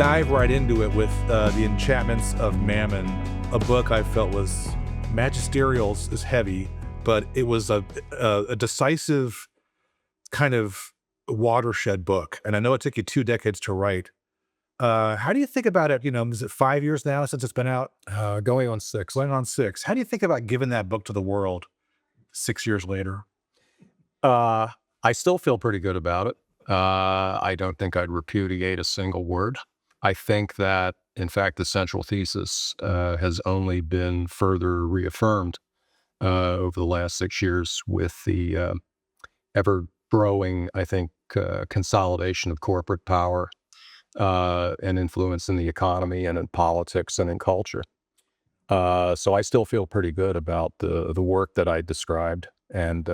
dive right into it with The Enchantments of Mammon, a book I felt was magisterial is heavy, but it was a decisive kind of watershed book. And I know it took you 2 decades to write. How do you think about it? Is it 5 years now since it's been out? Going on 6. Going on 6. How do you think about giving that book to the world 6 years later? I still feel pretty good about it. I don't think I'd repudiate a single word. I think that, in fact, the central thesis has only been further reaffirmed over the last 6 years with the ever-growing, I think, consolidation of corporate power and influence in the economy and in politics and in culture. So I still feel pretty good about the work that I described and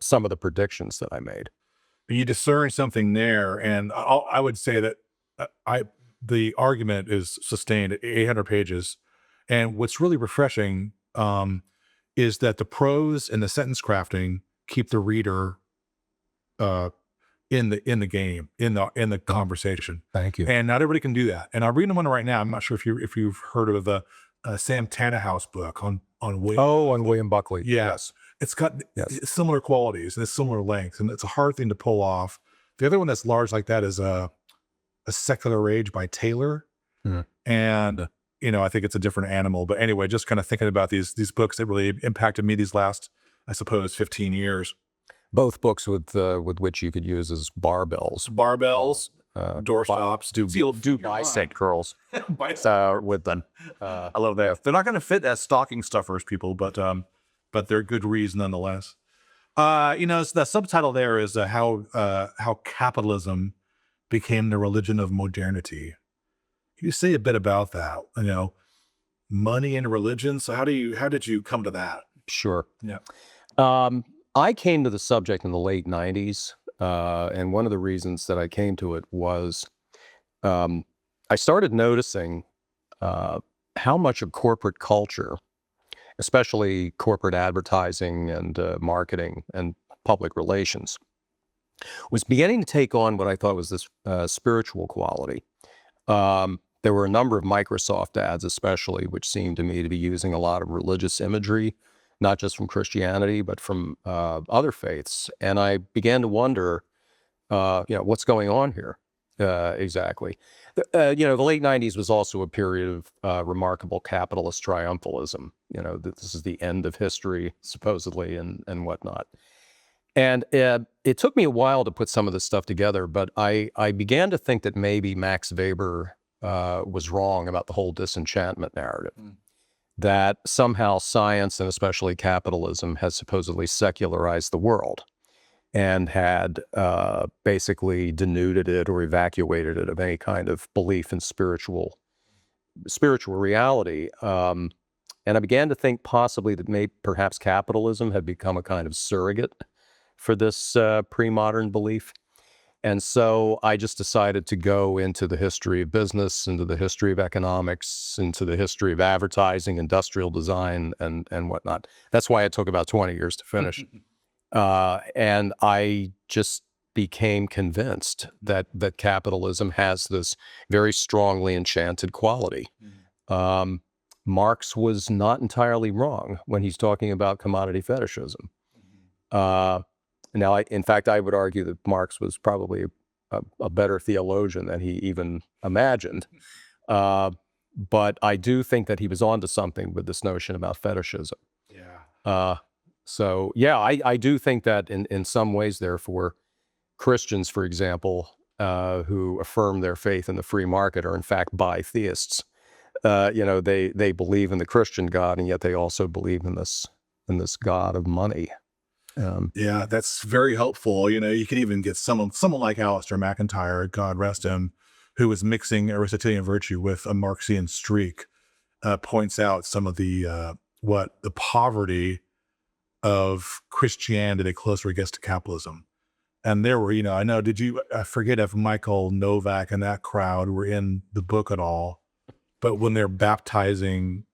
some of the predictions that I made. You discern something there, and I would say that the argument is sustained at 800 pages. And what's really refreshing is that the prose and the sentence crafting keep the reader in the game, in the conversation. Thank you. And not everybody can do that. And I'm reading one right now. I'm not sure if you've heard of the Sam Tannehouse book on William. Oh, on William Buckley. Yes. It's got similar qualities and it's similar length, and it's a hard thing to pull off. The other one that's large like that is a Secular Age by Taylor. And I think it's a different animal. But anyway, just kind of thinking about these books that really impacted me these last, I suppose, 15 years. Both books with which you could use as barbells. Door stops. Do bicep curls with them. I love that. They're not going to fit as stocking stuffers, people, but they're good reads nonetheless. So the subtitle there is how capitalism became the religion of modernity. Can you say a bit about that? Money and religion. So how did you come to that? Sure. Yeah. I came to the subject in the late 90s, and one of the reasons that I came to it was I started noticing how much of corporate culture, especially corporate advertising and marketing and public relations, was beginning to take on what I thought was this spiritual quality. There were a number of Microsoft ads, especially, which seemed to me to be using a lot of religious imagery, not just from Christianity, but from other faiths. And I began to wonder, what's going on here exactly? The late 90s was also a period of remarkable capitalist triumphalism. This is the end of history, supposedly, and whatnot. And it took me a while to put some of this stuff together, but I began to think that maybe Max Weber was wrong about the whole disenchantment narrative. That somehow science, and especially capitalism, has supposedly secularized the world and had basically denuded it or evacuated it of any kind of belief in spiritual reality. And I began to think possibly that perhaps capitalism had become a kind of surrogate for this pre-modern belief. And so I just decided to go into the history of business, into the history of economics, into the history of advertising, industrial design, and whatnot. That's why it took about 20 years to finish. And I just became convinced that capitalism has this very strongly enchanted quality. Marx was not entirely wrong when he's talking about commodity fetishism. Now, in fact, I would argue that Marx was probably a better theologian than he even imagined. But I do think that he was onto something with this notion about fetishism. Yeah. So, yeah, I do think that in some ways, therefore, Christians, for example, who affirm their faith in the free market are in fact bi-theists. They believe in the Christian God, and yet they also believe in this God of money. Yeah, that's very helpful. You could even get someone like Alistair McIntyre, God rest him, who was mixing Aristotelian virtue with a Marxian streak, points out some of the poverty of Christianity the closer it gets to capitalism. And there were, I forget if Michael Novak and that crowd were in the book at all, but when they're baptizing,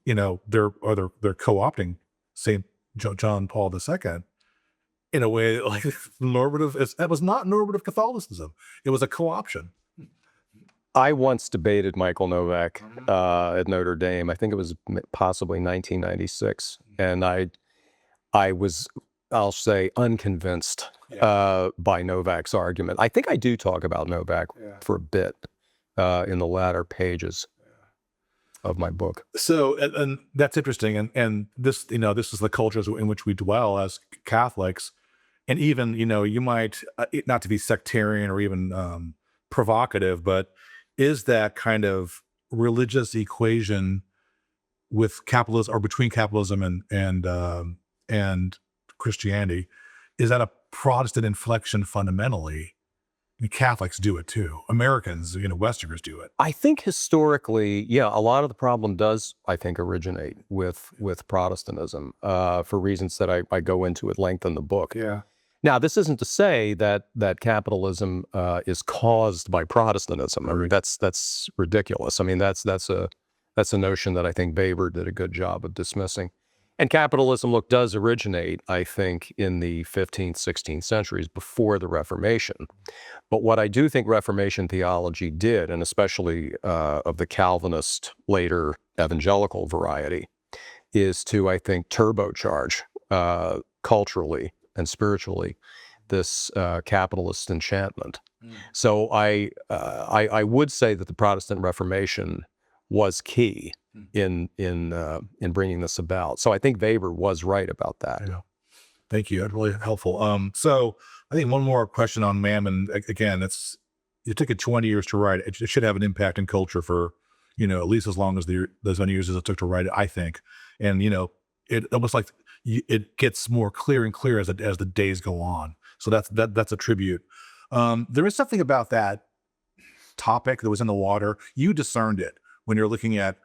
they're co-opting St. John Paul II in a way like normative. That was not normative Catholicism. It was a co-option. I once debated Michael Novak at Notre Dame. I think it was possibly 1996, and I was, I'll say, unconvinced by Novak's argument. I think I do talk about Novak for a bit in the latter pages of my book. So, and that's interesting. And this, this is the cultures in which we dwell as Catholics. And even, you might, not to be sectarian or even provocative, but is that kind of religious equation with capitalism, or between capitalism and Christianity, is that a Protestant inflection fundamentally? I mean, Catholics do it too. Americans, Westerners do it. I think historically, yeah, a lot of the problem does, I think, originate with Protestantism for reasons that I go into at length in the book. Yeah. Now, this isn't to say that capitalism is caused by Protestantism. I mean, that's ridiculous. I mean, that's a notion that I think Weber did a good job of dismissing. And capitalism, look, does originate, I think, in the 15th, 16th centuries before the Reformation. But what I do think Reformation theology did, and especially of the Calvinist, later evangelical variety, is to, I think, turbocharge culturally and spiritually this capitalist enchantment. So I would say that the Protestant Reformation was key in bringing this about. So I think Weber was right about that. Yeah. Thank you. That's really helpful. So I think one more question on Mammon. Again, it took it 20 years to write it. It should have an impact in culture for, at least as long as those many years as it took to write it, I think. And, it almost like it gets more clear and clear as the days go on. So that's a tribute. There is something about that topic that was in the water. You discerned it when you're looking at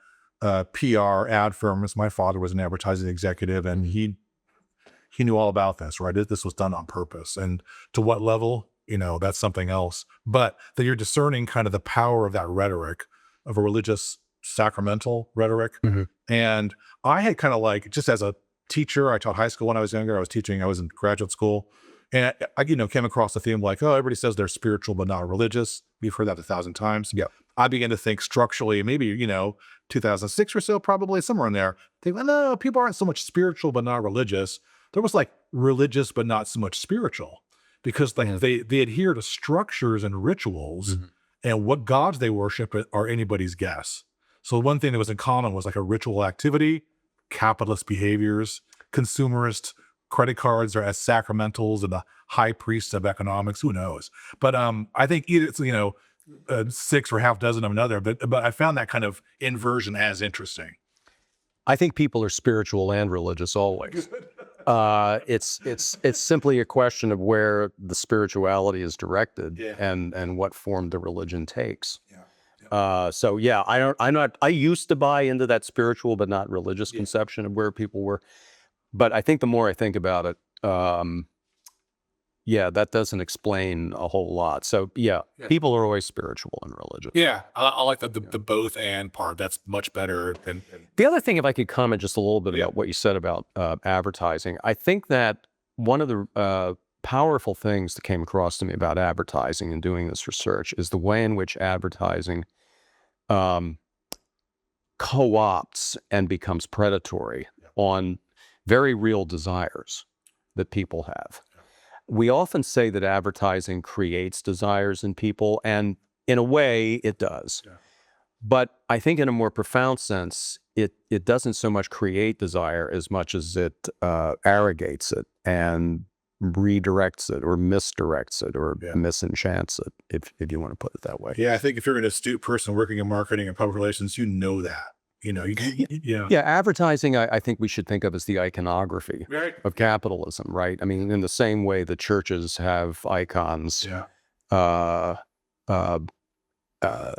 PR ad firms. My father was an advertising executive, and he knew all about this, right? This was done on purpose. And to what level, that's something else. But that you're discerning kind of the power of that rhetoric, of a religious sacramental rhetoric. And I had kind of like, just as a teacher, I taught high school when I was younger. I was in graduate school. And I, came across the theme like, oh, everybody says they're spiritual but not religious. We've heard that 1,000 times. Yeah. I began to think structurally, maybe, 2006 or so, probably somewhere in there. Think, well, no, people aren't so much spiritual but not religious. There was like religious but not so much spiritual, because like they adhere to structures and rituals, and what gods they worship are anybody's guess. So one thing that was in common was like a ritual activity, capitalist behaviors, consumerist credit cards are as sacramentals, and the high priests of economics. Who knows? But I think either it's 6 or half dozen of another. But I found that kind of inversion as interesting. I think people are spiritual and religious always. It's simply a question of where the spirituality is directed, and what form the religion takes. So yeah, I used to buy into that spiritual but not religious conception of where people were. But I think the more I think about it, that doesn't explain a whole lot. So people are always spiritual and religious. Yeah, I like the both and part. That's much better than. The other thing, if I could comment just a little bit about what you said about advertising, I think that one of the powerful things that came across to me about advertising and doing this research is the way in which advertising co-opts and becomes predatory on very real desires that people have. We often say that advertising creates desires in people, and in a way it does. But I think in a more profound sense, it doesn't so much create desire as much as it arrogates it and redirects it or misdirects it or misenchants it, if you want to put it that way. Yeah, I think if you're an astute person working in marketing and public relations, you know that. Advertising, I think we should think of as the iconography of capitalism, right? I mean, in the same way the churches have icons,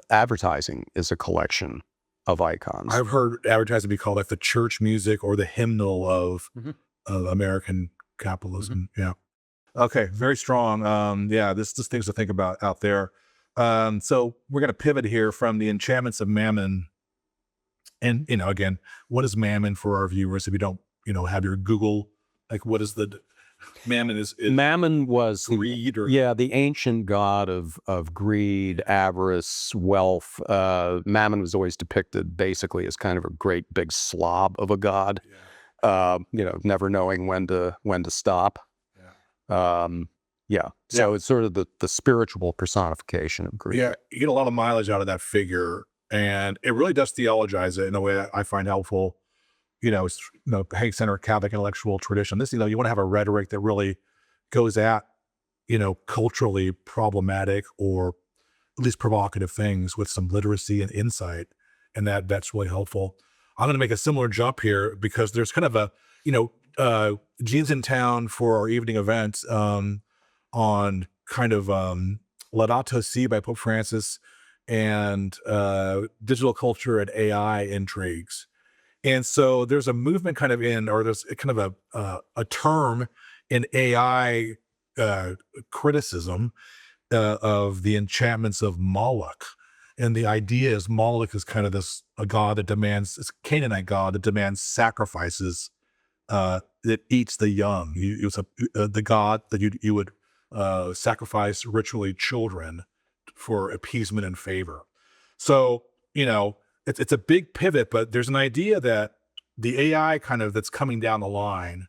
advertising is a collection of icons. I've heard advertising be called like the church music or the hymnal of American capitalism. Yeah. Okay. Very strong. This things to think about out there. So we're going to pivot here from the enchantments of Mammon. And, again, what is Mammon for our viewers? If you don't, have your Google, like what is the Mammon is Mammon was greed, or the ancient god of greed, avarice, wealth. Mammon was always depicted basically as kind of a great big slob of a god. Never knowing when to stop. yeah. So it's sort of the spiritual personification of greed. Yeah, you get a lot of mileage out of that figure, and it really does theologize it in a way that I find helpful. Hank Center Catholic intellectual tradition. This, you want to have a rhetoric that really goes at, culturally problematic or at least provocative things with some literacy and insight, and that's really helpful. I'm going to make a similar jump here because there's kind of a, Gene's in town for our evening event on kind of Laudato Si by Pope Francis and digital culture and AI intrigues. And so there's a movement kind of there's kind of a term in AI criticism of the enchantments of Moloch. And the idea is Moloch is kind of a god that demands, it's a Canaanite god that demands sacrifices, that eats the young. It's the god that you would sacrifice ritually children for appeasement and favor. So, it's a big pivot, but there's an idea that the AI kind of that's coming down the line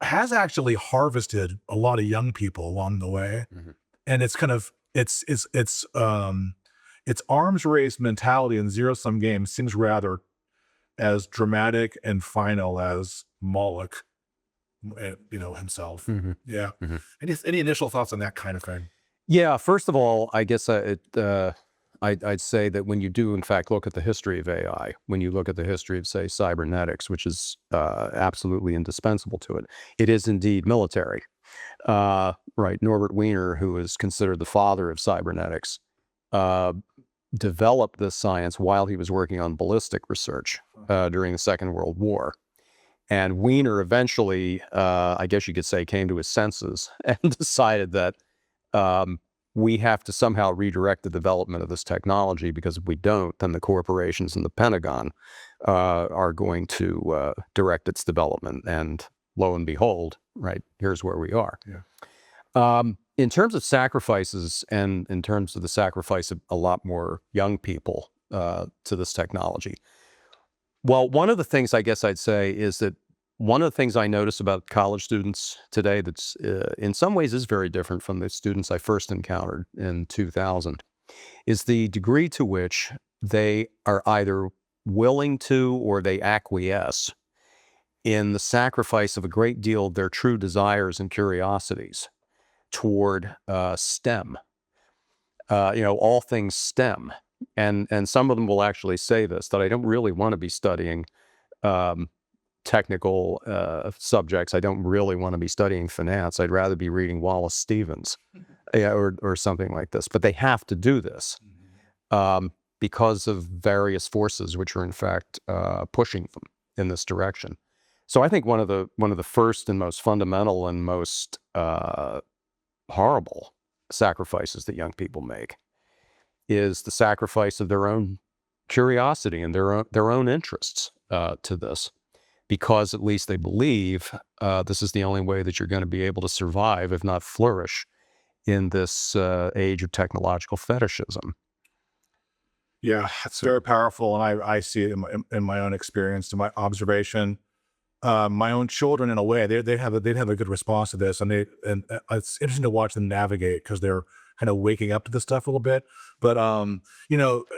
has actually harvested a lot of young people along the way. Mm-hmm. And it's kind of, it's arms race mentality and zero sum game seems rather as dramatic and final as Moloch, himself. Mm-hmm. Yeah. Mm-hmm. Any initial thoughts on that kind of thing? Yeah, first of all, I guess I'd say that when you do, in fact, look at the history of AI, when you look at the history of, say, cybernetics, which is absolutely indispensable to it, it is indeed military. Right, Norbert Wiener, who is considered the father of cybernetics, developed this science while he was working on ballistic research during the Second World War. And Wiener eventually, I guess you could say, came to his senses and decided that we have to somehow redirect the development of this technology, because if we don't, then the corporations and the Pentagon are going to direct its development. And lo and behold, right, here's where we are. Yeah. In terms of sacrifices, and in terms of the sacrifice of a lot more young people to this technology, well, one of the things I guess I'd say is that one of the things I notice about college students today that's in some ways is very different from the students I first encountered in 2000 is the degree to which they are either willing to or they acquiesce in the sacrifice of a great deal of their true desires and curiosities toward STEM, all things STEM. And some of them will actually say this, that I don't really want to be studying technical subjects. I don't really want to be studying finance. I'd rather be reading Wallace Stevens or something like this. But they have to do this because of various forces which are in fact pushing them in this direction. So I think one of the first and most fundamental and most horrible sacrifices that young people make is the sacrifice of their own curiosity and their own interests to this, because at least they believe this is the only way that you're going to be able to survive, if not flourish, in this age of technological fetishism. Yeah, it's very powerful, and I see it in my own experience, in my observation. My own children, in a way, they'd have a good response to this, and it's interesting to watch them navigate because they're kind of waking up to this stuff a little bit. But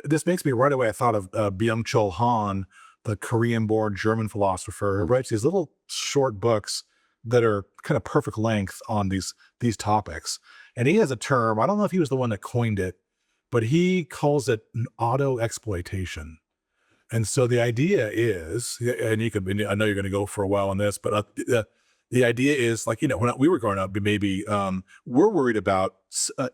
this makes me right away. I thought of Byung-Chul Han, the Korean-born German philosopher, who writes these little short books that are kind of perfect length on these topics. And he has a term. I don't know if he was the one that coined it, but he calls it an auto-exploitation. And so the idea is, and I know you're going to go for a while on this, but the idea is, like, when we were growing up, maybe we're worried about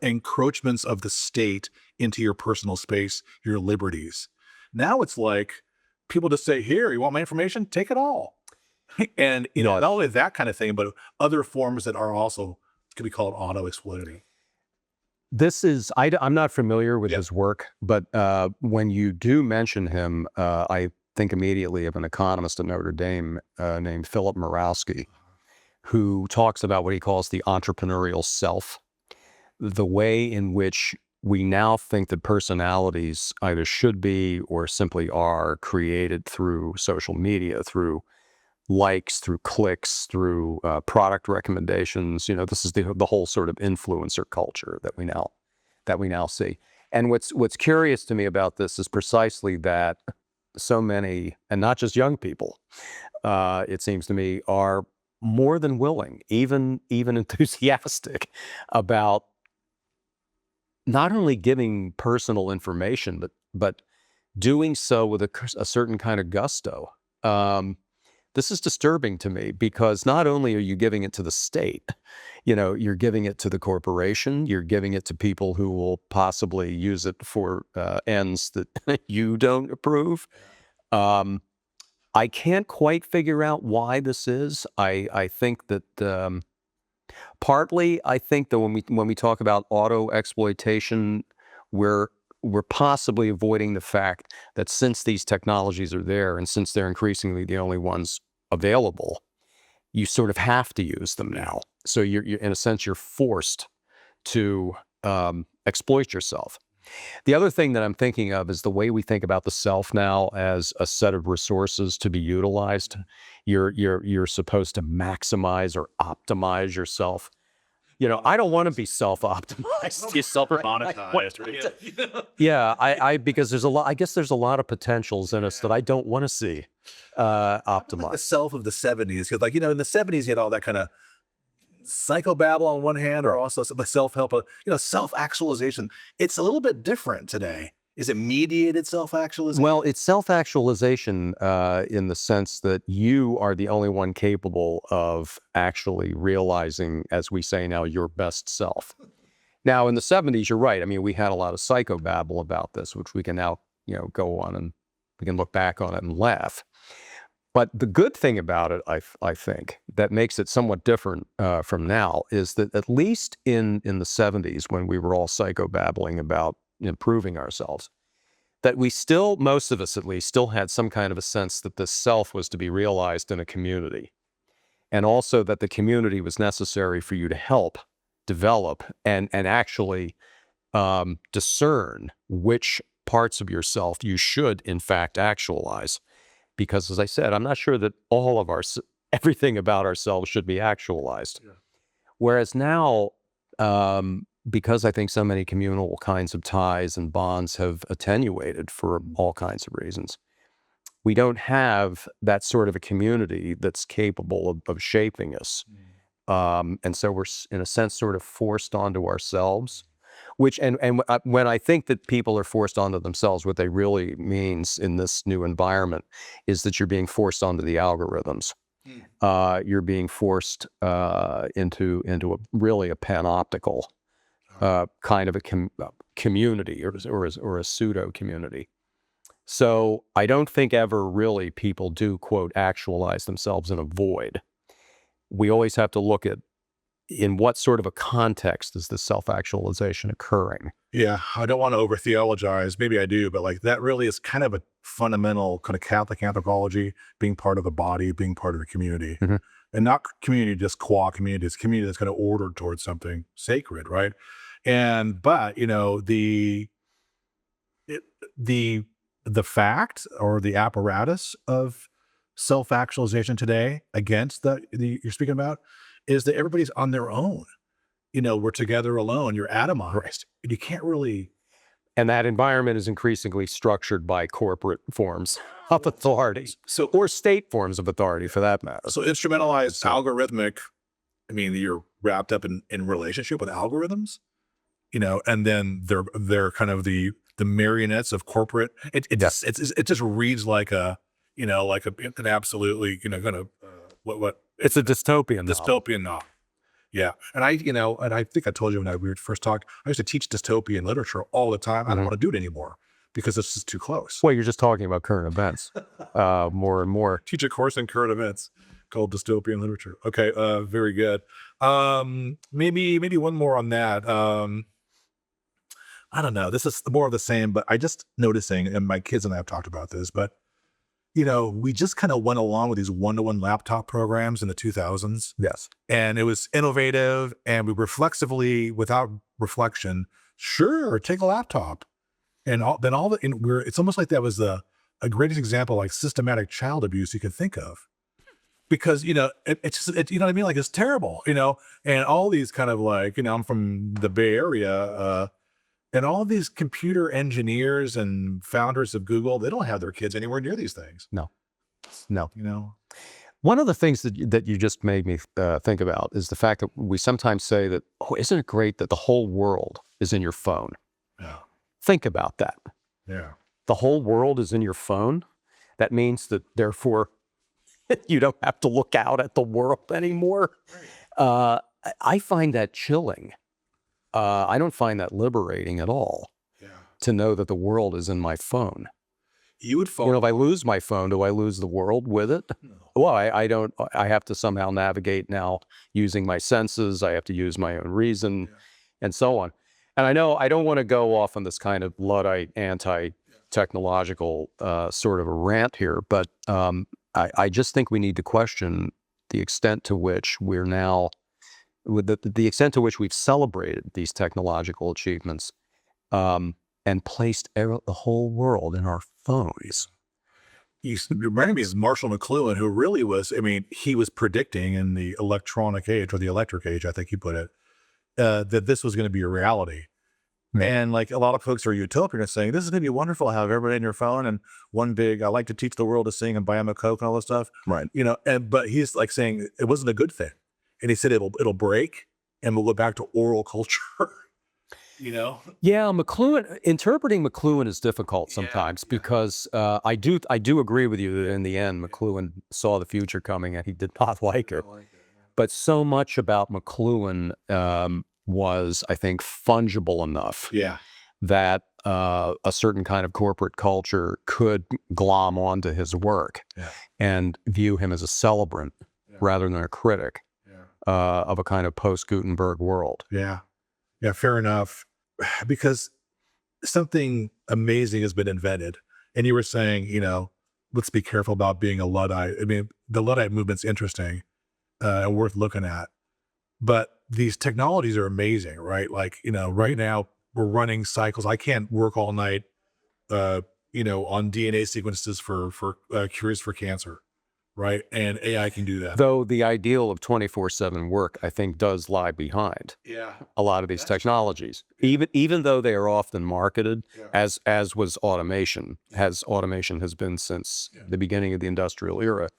encroachments of the state into your personal space, your liberties. Now it's like people just say, here, you want my information? Take it all. And, not only that kind of thing, but other forms that are also could be called auto-exploiting. This is, I'm not familiar with his work, but when you do mention him, I think immediately of an economist at Notre Dame named Philip Morawski, who talks about what he calls the entrepreneurial self, the way in which we now think that personalities either should be or simply are created through social media, through likes, through clicks, through product recommendations. This is the whole sort of influencer culture that we now see. And what's curious to me about this is precisely that so many, and not just young people, it seems to me, are more than willing, even enthusiastic about not only giving personal information, but doing so with a certain kind of gusto. This is disturbing to me because not only are you giving it to the state, you're giving it to the corporation, you're giving it to people who will possibly use it for ends that you don't approve. I can't quite figure out why this is. I think that partly, I think that when we talk about auto exploitation, we're possibly avoiding the fact that since these technologies are there and since they're increasingly the only ones available, you sort of have to use them now. So you're in a sense, you're forced to exploit yourself. The other thing that I'm thinking of is the way we think about the self now as a set of resources to be utilized. You're supposed to maximize or optimize yourself. I don't want to be self-optimized. Monetized, right? Yeah, I because there's a lot. I guess there's a lot of potentials in us that I don't want to see Like the optimized. self of the 70s, because in the 70s you had all that kind of psychobabble on one hand, or also the self-help, self-actualization. It's a little bit different today. Is it mediated self-actualization? Well, it's self-actualization in the sense that you are the only one capable of actually realizing, as we say now, your best self. Now, in the 70s, you're right. I mean, we had a lot of psychobabble about this, which we can now, go on and we can look back on it and laugh. But the good thing about it, I think, that makes it somewhat different from now is that at least in the 70s, when we were all psychobabbling about improving ourselves, that we still, most of us at least, still had some kind of a sense that the self was to be realized in a community. And also that the community was necessary for you to help develop and actually discern which parts of yourself you should, in fact, actualize. Because, as I said, I'm not sure that all of everything about ourselves should be actualized. Yeah. Whereas now, because I think so many communal kinds of ties and bonds have attenuated for all kinds of reasons, we don't have that sort of a community that's capable of shaping us. And so we're, in a sense, sort of forced onto ourselves. Which when I think that people are forced onto themselves, what they really means in this new environment is that you're being forced onto the algorithms. You're being forced into really a panoptical kind of a community or a pseudo community. So I don't think ever really people do, quote, actualize themselves in a void. We always have to look at in what sort of a context is this self-actualization occurring? Yeah, I don't want to over theologize. Maybe I do, but that really is kind of a fundamental kind of Catholic anthropology, being part of the body, being part of a community, Mhm. and not community just qua community. It's community that's kind of ordered towards something sacred, right? But it, the the fact or the apparatus of self-actualization today against the you're speaking about is that everybody's on their own. We're together alone. You're atomized. And you can't really. And that environment is increasingly structured by corporate forms of authority, or state forms of authority for that matter. So instrumentalized, algorithmic. I mean, you're wrapped up in relationship with algorithms, and then they're kind of the marionettes of corporate. It just reads like an absolutely kind of what It's a dystopian novel. dystopian novel. Yeah. And I think I told you when we first talked, I used to teach dystopian literature all the time. I don't want to do it anymore because it's just too close. Well, you're just talking about current events more and more. Teach a course in current events called dystopian literature. Okay. Very good. Maybe one more on that. I don't know. This is more of the same, but I just noticing, and my kids and I have talked about this, but we just kind of went along with these one-to-one laptop programs in the 2000s. Yes. And it was innovative, and we reflexively, without reflection, sure, take a laptop. And it's almost like that was a greatest example, like systematic child abuse you could think of. Because, it's just, you know what I mean? Like, it's terrible, and all these kind of like, I'm from the Bay Area, and all these computer engineers and founders of Google, they don't have their kids anywhere near these things, No. No. you know? One of the things that you just made me think about is the fact that we sometimes say that, oh, isn't it great that the whole world is in your phone? Yeah. Think about that. Yeah. The whole world is in your phone. That means that therefore you don't have to look out at the world anymore. I find that chilling. I don't find that liberating at all Yeah. to know that the world is in my phone. You would fall. If I lose my phone, do I lose the world with it? No. Well, I don't. I have to somehow navigate now using my senses. I have to use my own reason, and so on. And I know I don't want to go off on this kind of Luddite anti-technological sort of a rant here, but I just think we need to question the extent to which we're now, with the extent to which we've celebrated these technological achievements, and placed the whole world in our phones. You reminded me of Marshall McLuhan, who really was, he was predicting in the electronic age, or the electric age, I think he put it, that this was going to be a reality. And like a lot of folks are utopian saying, this is going to be wonderful, have everybody in your phone and one big, I like to teach the world to sing and buy them a Coke and all this stuff. Right. But he's like saying it wasn't a good thing. And he said it'll break and we'll go back to oral culture. Yeah, interpreting McLuhan is difficult sometimes because I do agree with you that in the end, McLuhan saw the future coming and he did not like it. But so much about McLuhan was, I think, fungible enough that a certain kind of corporate culture could glom onto his work and view him as a celebrant rather than a critic of a kind of post-Gutenberg world. Yeah, fair enough. Because something amazing has been invented. And you were saying, let's be careful about being a Luddite. The Luddite movement's interesting and worth looking at. But these technologies are amazing, right? Like, right now we're running cycles. I can't work all night, on DNA sequences for cures for cancer, right? And AI can do that. Though the ideal of 24/7 work, I think, does lie behind a lot of these technologies, even though they are often marketed as was automation, automation has been since the beginning of the industrial era,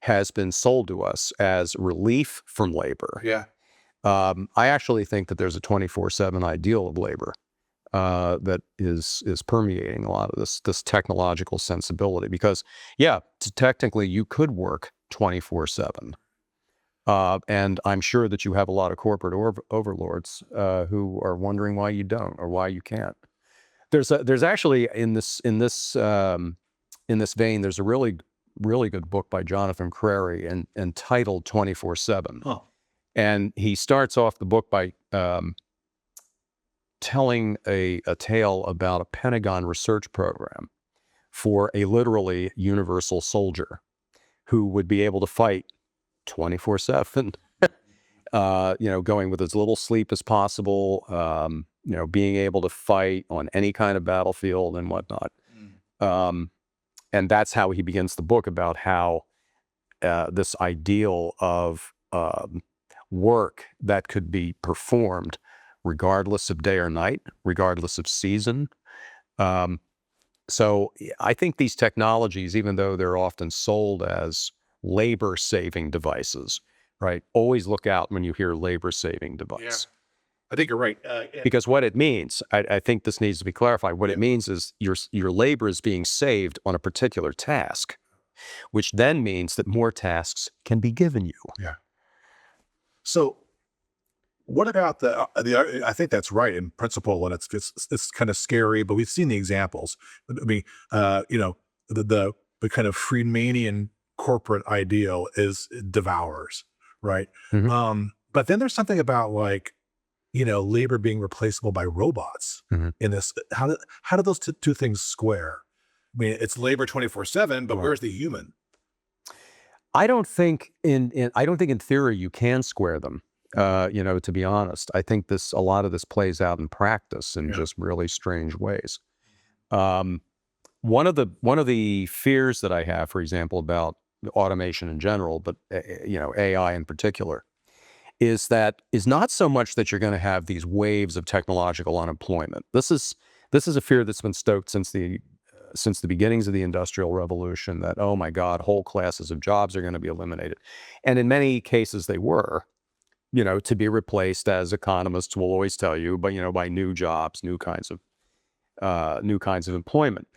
has been sold to us as relief from labor. I actually think that there's a 24/7 ideal of labor that is permeating a lot of this technological sensibility. Because, technically you could work 24/7, and I'm sure that you have a lot of corporate overlords who are wondering why you don't or why you can't. There's actually in this vein, there's a really good book by Jonathan Crary entitled 24/7. And he starts off the book by telling a tale about a Pentagon research program for a literally universal soldier who would be able to fight 24/7, going with as little sleep as possible, being able to fight on any kind of battlefield and whatnot. And that's how he begins the book, about how this ideal of work that could be performed regardless of day or night, regardless of season. So I think these technologies, even though they're often sold as labor-saving devices, right? Always look out when you hear labor-saving device. I think you're right. Because what it means, I think this needs to be clarified. What it means is your labor is being saved on a particular task, which then means that more tasks can be given you. So what about I think that's right in principle, and it's kind of scary, but we've seen the examples. The kind of Friedmanian corporate ideal is devours, right? But then there's something about like, labor being replaceable by robots in this. How do those two things square? mean, it's labor 24/7, but Right. where's the human? I don't think in theory you can square them. To be honest, I think a lot of this plays out in practice in Yeah. just really strange ways. Um, one of the fears that I have, for example, about automation in general, but AI in particular, is not so much that you're going to have these waves of technological unemployment. This is a fear that's been stoked since the beginnings of the Industrial Revolution, that, oh my God, whole classes of jobs are going to be eliminated. And in many cases they were, to be replaced, as economists will always tell you, but by new jobs, new kinds of employment.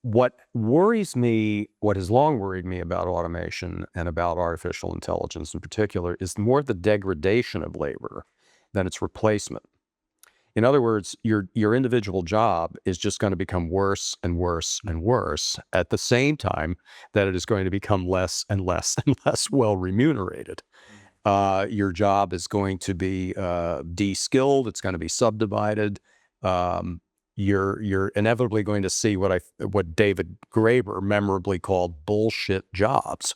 What has long worried me about automation and about artificial intelligence in particular, is more the degradation of labor than its replacement. In other words, your individual job is just going to become worse and worse and worse, at the same time that it is going to become less and less and less well remunerated. Your job is going to be de-skilled. It's going to be subdivided. Um, you're inevitably going to see what David Graeber memorably called bullshit jobs,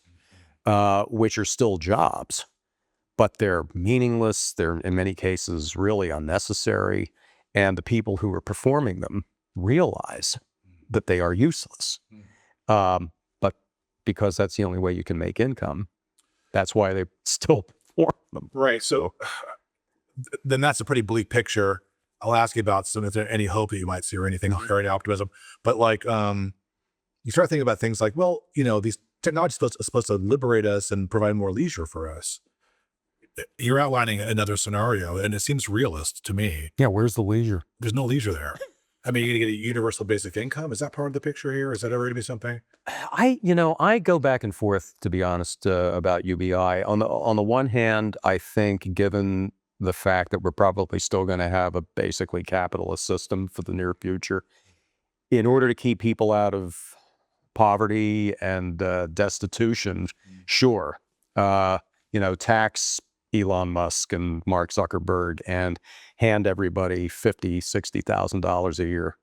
which are still jobs, but they're meaningless. They're in many cases really unnecessary, and the people who are performing them realize that they are useless. But because that's the only way you can make income, that's why they still perform them. Right. So then that's a pretty bleak picture. I'll ask you about if there any hope that you might see or anything, or any optimism. But like, you start thinking about things like, well, these technology is supposed to liberate us and provide more leisure for us. You're outlining another scenario, and it seems realist to me. Yeah, where's the leisure? There's no leisure there. I mean, you're gonna get a universal basic income. Is that part of the picture here? Is that ever gonna be something? I go back and forth, to be honest, about UBI. On the one hand, I think, given the fact that we're probably still going to have a basically capitalist system for the near future, in order to keep people out of poverty and destitution, sure, tax Elon Musk and Mark Zuckerberg and hand everybody $50,000-$60,000 a year.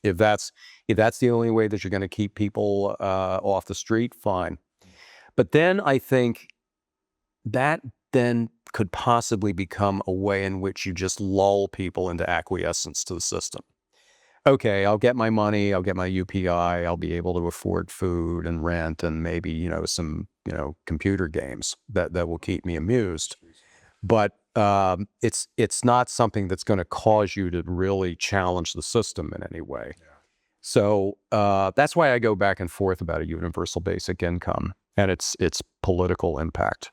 If that's the only way that you're going to keep people off the street, fine. But then I think that then could possibly become a way in which you just lull people into acquiescence to the system. Okay, I'll get my money, I'll get my UPI, I'll be able to afford food and rent and maybe, some, computer games that will keep me amused. But it's not something that's going to cause you to really challenge the system in any way. So that's why I go back and forth about a universal basic income and its political impact.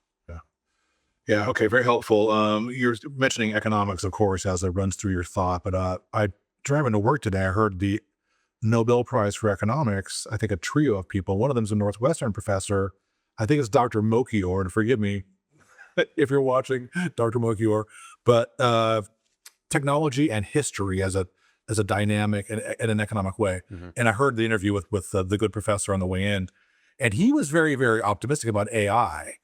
Yeah. Okay. Very helpful. You're mentioning economics, of course, as it runs through your thought. But I driving to work today, I heard the Nobel Prize for Economics. I think a trio of people. One of them's a Northwestern professor. I think it's Dr. Mokior, and forgive me if you're watching, Dr. Mokior. But technology and history as a dynamic and in an economic way. And I heard the interview with the good professor on the way in, and he was very, very optimistic about AI,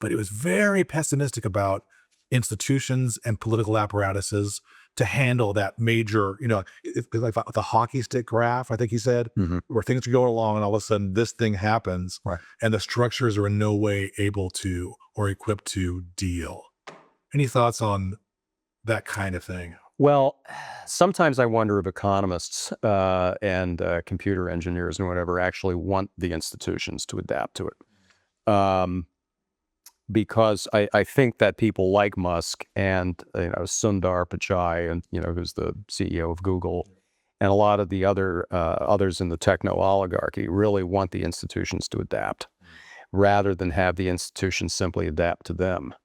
but he was very pessimistic about institutions and political apparatuses to handle that major, it's like the hockey stick graph, I think he said, where things are going along and all of a sudden this thing happens, Right. and the structures are in no way able to or equipped to deal. Any thoughts on that kind of thing? Well, sometimes I wonder if economists and computer engineers and whatever actually want the institutions to adapt to it. Because I think that people like Musk and Sundar Pichai, and who's the CEO of Google, and a lot of the others in the techno oligarchy really want the institutions to adapt, rather than have the institutions simply adapt to them.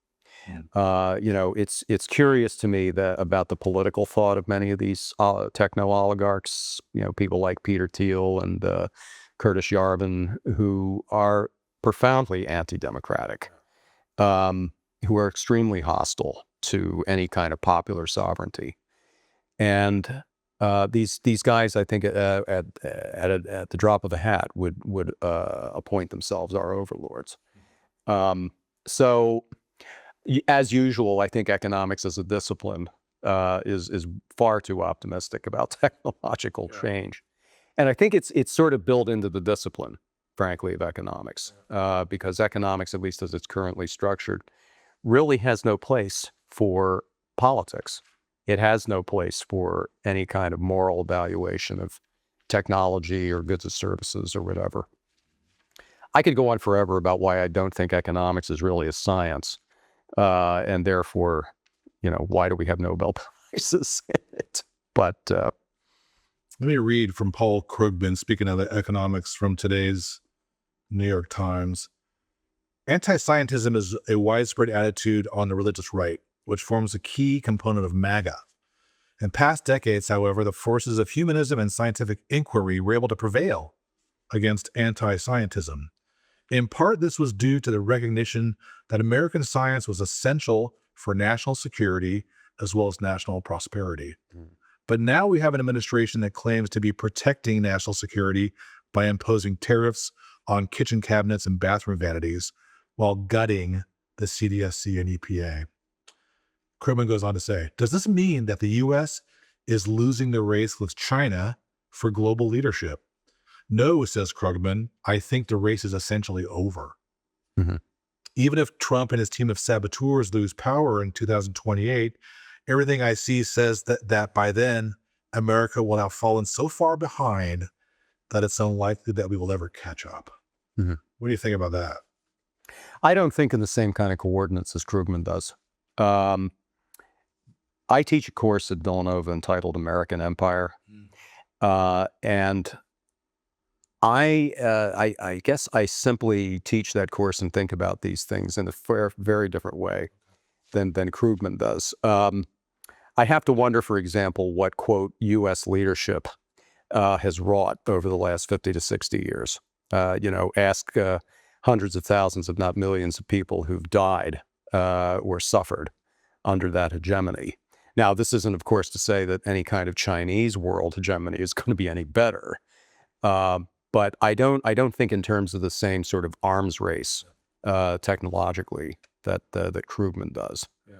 It's curious to me that about the political thought of many of these techno oligarchs. People like Peter Thiel and Curtis Yarvin, who are profoundly anti-democratic. Who are extremely hostile to any kind of popular sovereignty, and these guys, I think, at the drop of a hat, would appoint themselves our overlords. So, as usual, I think economics as a discipline is far too optimistic about technological change. And I think it's sort of built into the discipline, frankly, of economics, because economics, at least as it's currently structured, really has no place for politics. It has no place for any kind of moral evaluation of technology or goods or services or whatever. I could go on forever about why I don't think economics is really a science, and therefore, why do we have Nobel Prizes in it? But Let me read from Paul Krugman, speaking of economics from today's New York Times. Anti-scientism is a widespread attitude on the religious right, which forms a key component of MAGA. In past decades, however, the forces of humanism and scientific inquiry were able to prevail against anti-scientism. In part, this was due to the recognition that American science was essential for national security as well as national prosperity. But now we have an administration that claims to be protecting national security by imposing tariffs on kitchen cabinets and bathroom vanities while gutting the CDSC and EPA. Krugman goes on to say, does this mean that the U.S. is losing the race with China for global leadership? No, says Krugman. I think the race is essentially over. Mhm. Even if Trump and his team of saboteurs lose power in 2028, everything I see says that by then, America will have fallen so far behind that it's unlikely that we will ever catch up. Mhm. What do you think about that? I don't think in the same kind of coordinates as Krugman does. I teach a course at Villanova entitled American Empire, and I guess I simply teach that course and think about these things in a very different way than Krugman does. I have to wonder, for example, what, quote, U.S. leadership has wrought over the last 50 to 60 years. Ask hundreds of thousands, if not millions of people who've died or suffered under that hegemony. Now, this isn't, of course, to say that any kind of Chinese world hegemony is going to be any better. But I don't think in terms of the same sort of arms race technologically that Krugman does. Yeah.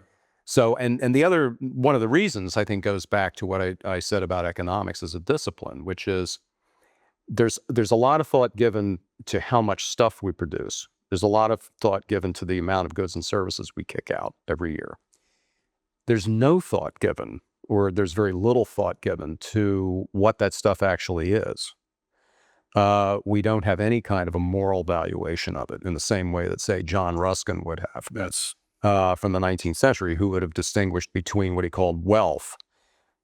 So, and the other one of the reasons I think goes back to what I said about economics as a discipline, which is there's a lot of thought given to how much stuff we produce. There's a lot of thought given to the amount of goods and services we kick out every year. There's no thought given, or there's very little thought given to what that stuff actually is. We don't have any kind of a moral valuation of it in the same way that, say, John Ruskin would have. That's From the 19th century, who would have distinguished between what he called wealth,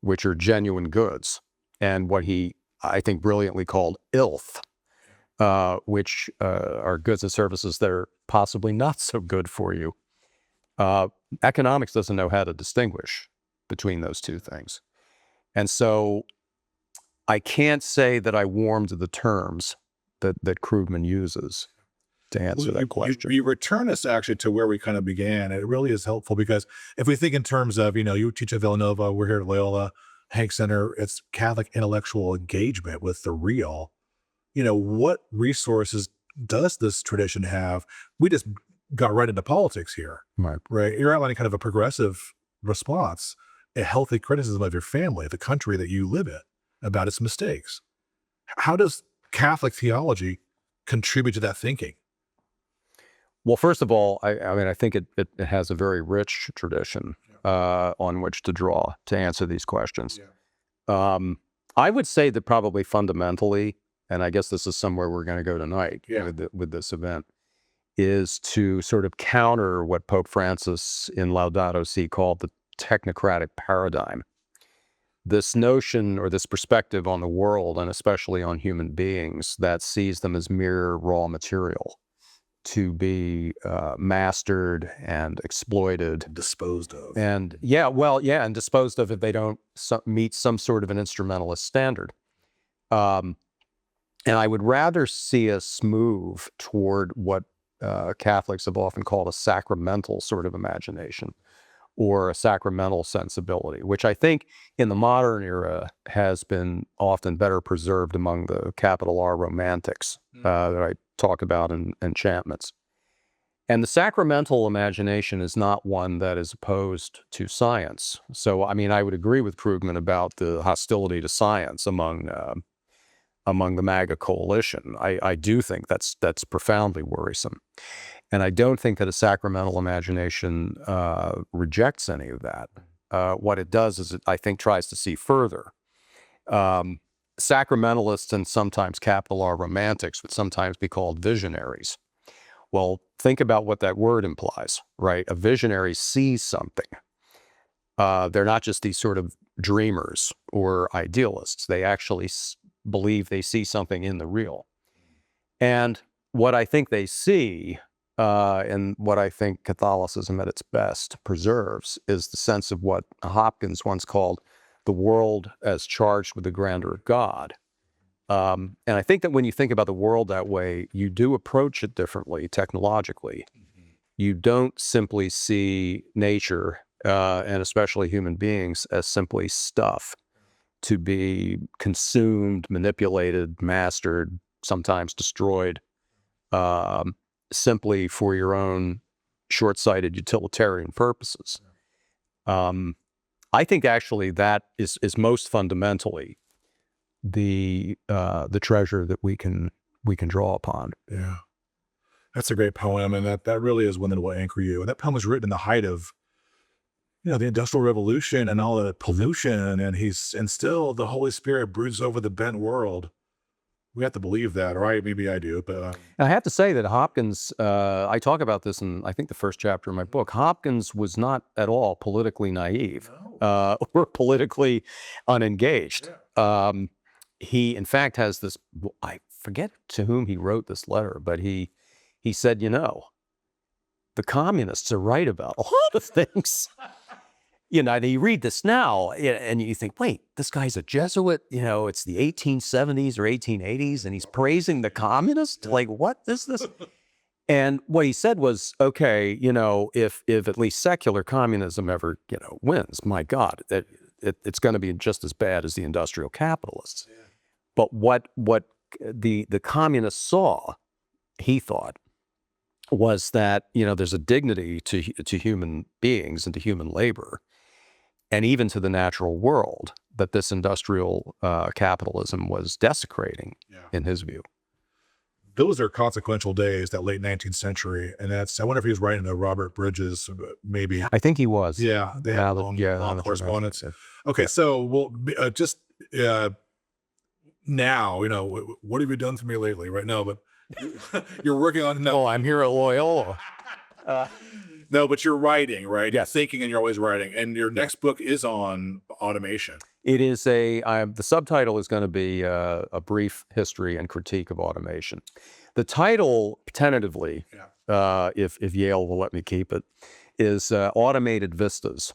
which are genuine goods, and what he, I think, brilliantly called ilth, which are goods and services that are possibly not so good for you. Economics doesn't know how to distinguish between those two things. And so I can't say that I warm to the terms that Krugman uses to answer that question. You return us actually to where we kind of began. It really is helpful because if we think in terms of, you teach at Villanova, we're here at Loyola Hank Center, it's Catholic intellectual engagement with the real. What resources does this tradition have? We just got right into politics here, right? You're outlining kind of a progressive response, a healthy criticism of your family, the country that you live in, about its mistakes. How does Catholic theology contribute to that thinking? Well, first of all, I think it has a very rich tradition on which to draw to answer these questions. Yeah. I would say that probably fundamentally, and I guess this is somewhere we're going to go tonight with this event, is to sort of counter what Pope Francis in Laudato Si called the technocratic paradigm. This notion or this perspective on the world, and especially on human beings, that sees them as mere raw material to be mastered and exploited, Disposed of. and and disposed of if they don't meet some sort of an instrumentalist standard. And I would rather see us move toward what Catholics have often called a sacramental sort of imagination, or a sacramental sensibility, which I think in the modern era has been often better preserved among the capital R romantics that I talk about in Enchantments. And the sacramental imagination is not one that is opposed to science. So, I mean, I would agree with Krugman about the hostility to science among among the MAGA coalition. I do think that's profoundly worrisome. And I don't think that a sacramental imagination rejects any of that. What it does is I think tries to see further. Sacramentalists and sometimes capital R romantics would sometimes be called visionaries. Well, think about what that word implies, right? A visionary sees something. They're not just these sort of dreamers or idealists. They actually believe they see something in the real. And what I think they see, and what I think Catholicism at its best preserves, is the sense of what Hopkins once called the world as charged with the grandeur of God. And I think that when you think about the world that way, you do approach it differently technologically. You don't simply see nature, and especially human beings, as simply stuff to be consumed, manipulated, mastered, sometimes destroyed, simply for your own short-sighted utilitarian purposes. I think actually that is most fundamentally the treasure that we can draw upon. Yeah. That's a great poem, and that really is one that will anchor you. And that poem was written in the height of, the Industrial Revolution and all the pollution, and still the Holy Spirit broods over the bent world. We have to believe that, or maybe I do, but I have to say that Hopkins, I talk about this in, I think, the first chapter of my book. Hopkins was not at all politically naive or politically unengaged. He, in fact, has this, I forget to whom he wrote this letter, but he said, the communists are right about a lot of things. And you read this now and you think, wait, this guy's a Jesuit, it's the 1870s or 1880s and he's praising the communists? Like, what is this? And what he said was, okay, if at least secular communism ever, wins, my God, it's going to be just as bad as the industrial capitalists. Yeah. But what the communists saw, he thought, was that, there's a dignity to human beings and to human labor, and even to the natural world, that this industrial capitalism was desecrating, in his view. Those are consequential days, that late 19th century. And I wonder if he was writing to Robert Bridges, maybe. I think he was. Yeah, they have long correspondence. Okay, so just now, what have you done for me lately? Right now, but you're working on. No, I'm here at Loyola. No, but you're writing, right? Yes. You're thinking and you're always writing. And your next book is on automation. It is the subtitle is going to be a brief history and critique of automation. The title, tentatively, if Yale will let me keep it, is Automated Vistas.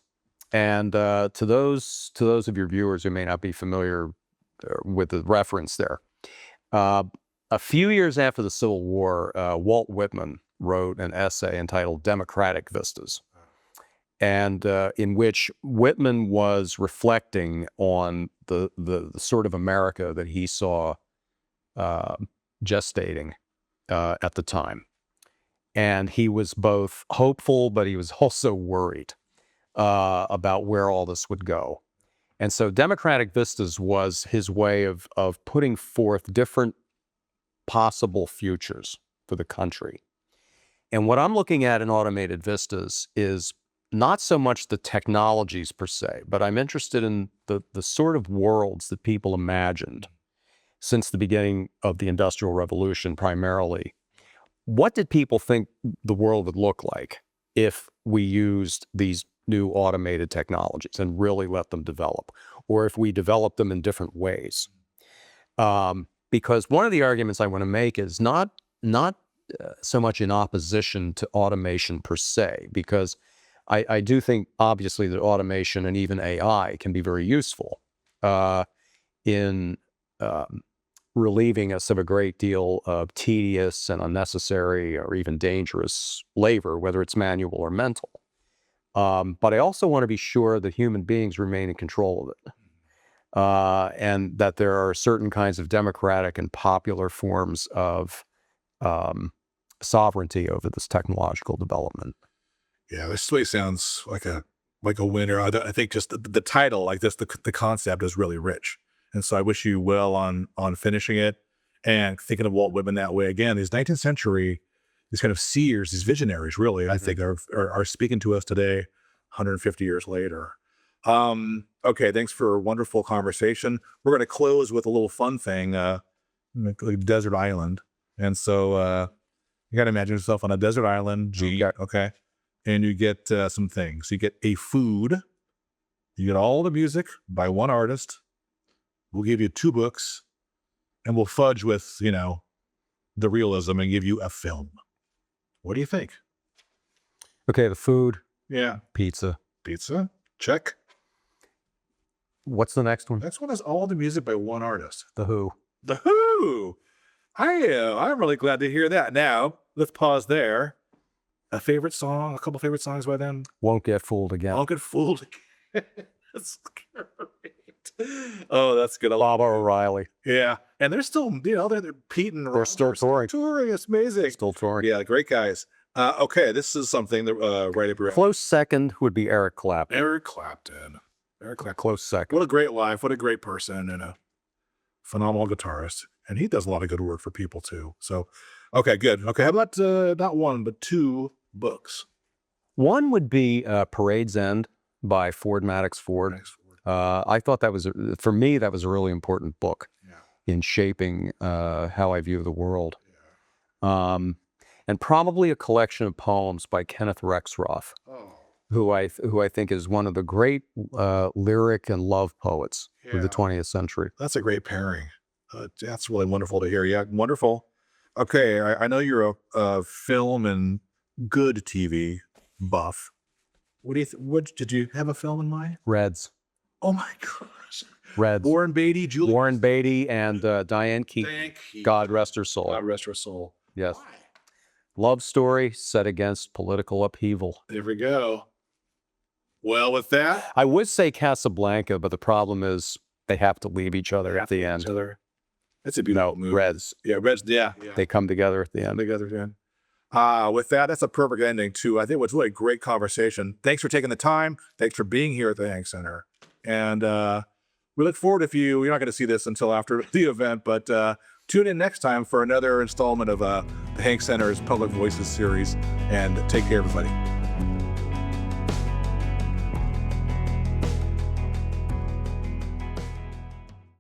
And to those of your viewers who may not be familiar with the reference there, a few years after the Civil War, Walt Whitman wrote an essay entitled Democratic Vistas, and in which Whitman was reflecting on the sort of America that he saw gestating at the time. And he was both hopeful, but he was also worried about where all this would go. And so Democratic Vistas was his way of putting forth different possible futures for the country. And what I'm looking at in Automated Vistas is not so much the technologies per se, but I'm interested in the sort of worlds that people imagined since the beginning of the Industrial Revolution primarily. What did people think the world would look like if we used these new automated technologies and really let them develop, or if we developed them in different ways? Because one of the arguments I want to make is not so much in opposition to automation per se, because I do think obviously that automation and even AI can be very useful in relieving us of a great deal of tedious and unnecessary or even dangerous labor, whether it's manual or mental. But I also want to be sure that human beings remain in control of it. And that there are certain kinds of democratic and popular forms of sovereignty over this technological development. Yeah, this really sounds like a winner. I think just the title, like this, the concept is really rich. And so I wish you well on finishing it and thinking of Walt Whitman that way. Again, these 19th century, these kind of seers, these visionaries, really, I think are speaking to us today, 150 years later. Okay, thanks for a wonderful conversation. We're going to close with a little fun thing, like desert island. And so you got to imagine yourself on a desert island, okay? And you get some things. You get a food. You get all the music by one artist. We'll give you 2 books, and we'll fudge with, the realism and give you a film. What do you think? Okay, the food, Yeah. pizza. Pizza, check. What's the next one? Next one is all the music by one artist. The Who. The Who. I'm really glad to hear that. Now, let's pause there. A couple favorite songs by them? Won't Get Fooled Again. Won't Get Fooled Again. That's great. Oh, that's good. Baba O'Reilly. Yeah. And they're still, they're Pete and They're still touring. It's amazing. Still touring. Yeah, great guys. Okay, this is something that right up your alley. Close second would be Eric Clapton. Eric Clapton. Close second. What a great life. What a great person and a phenomenal guitarist. And he does a lot of good work for people too. So, okay, good. Okay, how about not 1, but 2 books? One would be Parade's End by Ford Madox Ford. I thought that was, for me, that was a really important book in shaping how I view the world. And probably a collection of poems by Kenneth Rexroth, who I think is one of the great lyric and love poets of the 20th century. That's a great pairing. That's really wonderful to hear. Yeah, wonderful. Okay, I know you're a film and good TV buff. What do you? What did you have a film in mind? Reds. Oh my gosh. Reds. Warren Beatty, Julie. Warren Beatty and Diane Keaton. God rest her soul. God rest her soul. Yes. Why? Love story set against political upheaval. There we go. Well, with that, I would say Casablanca, but the problem is they have to leave each other at the end. It's a beautiful movie. Reds. Yeah, Reds. Yeah. They come together at the end. Together again. With that, that's a perfect ending to, I think, what's really a great conversation. Thanks for taking the time. Thanks for being here at the Hank Center. And we look forward you're not going to see this until after the event, but tune in next time for another installment of the Hank Center's Public Voices series. And take care, everybody.